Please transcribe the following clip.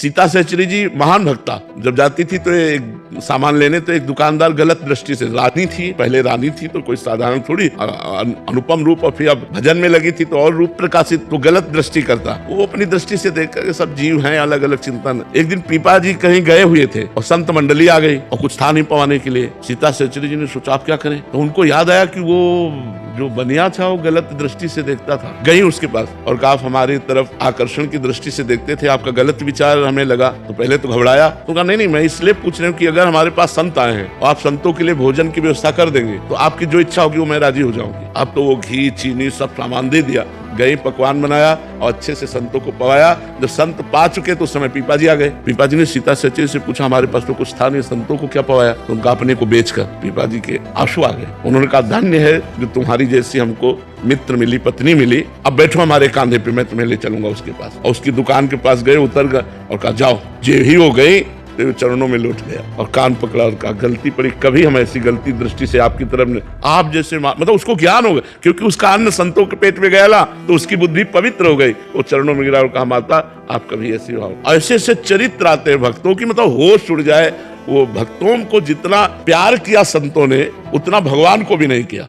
सीता सहचरी जी महान भक्ता, जब जाती थी तो एक सामान लेने तो एक दुकानदार गलत दृष्टि से, रानी थी, पहले रानी थी तो कोई साधारण थोड़ी, अनुपम रूप, और फिर अब भजन में लगी थी तो और रूप प्रकाशित, तो गलत दृष्टि करता। वो अपनी दृष्टि से देख कर सब जीव हैं, अलग अलग चिंतन। एक दिन पीपा जी कहीं गए हुए थे और संत मंडली आ गई और कुछ था नहीं पवाने के लिए। सीता सहचरी जी ने सोचा आप क्या करें, तो उनको याद आया कि वो जो बनिया था वो गलत दृष्टि से देखता था। गई उसके पास और कहा आप हमारी तरफ आकर्षण की दृष्टि से देखते थे, आपका गलत विचार हमें लगा। तो पहले तो घबराया, तो कहा नहीं मैं इसलिए पूछ रही हूँ कि अगर हमारे पास संत आए हैं और आप संतों के लिए भोजन की व्यवस्था कर देंगे तो आपकी जो इच्छा होगी वो मैं राजी हो जाऊंगी। अब तो वो घी चीनी सब सामान दे दिया, गई पकवान बनाया और अच्छे से संतों को पवाया। जब संत पा चुके तो उस समय पीपा जी आ गए। पीपा जी ने सीता सहचरी से पूछा हमारे पास तो कुछ था नहीं, संतों को क्या पवाया? तो उनका अपने को बेचकर पीपा जी के आंसू आ गए। उन्होंने कहा धन्य है जो तुम्हारी जैसी हमको मित्र मिली, पत्नी मिली, अब बैठो हमारे कांधे पे, मैं तुम्हें ले चलूंगा उसके पास। और उसकी दुकान के पास गए, उतर गए और कहा जाओ। जे ही हो गई तो चरणों में लौट गया और कान पकड़ा और कहा गलती पड़ी, कभी हम ऐसी गलती दृष्टि से आपकी तरफ ने, आप जैसे मतलब उसको ज्ञान हो गया क्योंकि उसका अन्न संतों के पेट में गया तो उसकी बुद्धि पवित्र हो गई। वो चरणों में गिरा और कहा माता आप कभी ऐसे हो। ऐसे ऐसे चरित्र आते हैं भक्तों की, मतलब होश उड़ जाए। वो भक्तों को जितना प्यार किया संतों ने उतना भगवान को भी नहीं किया।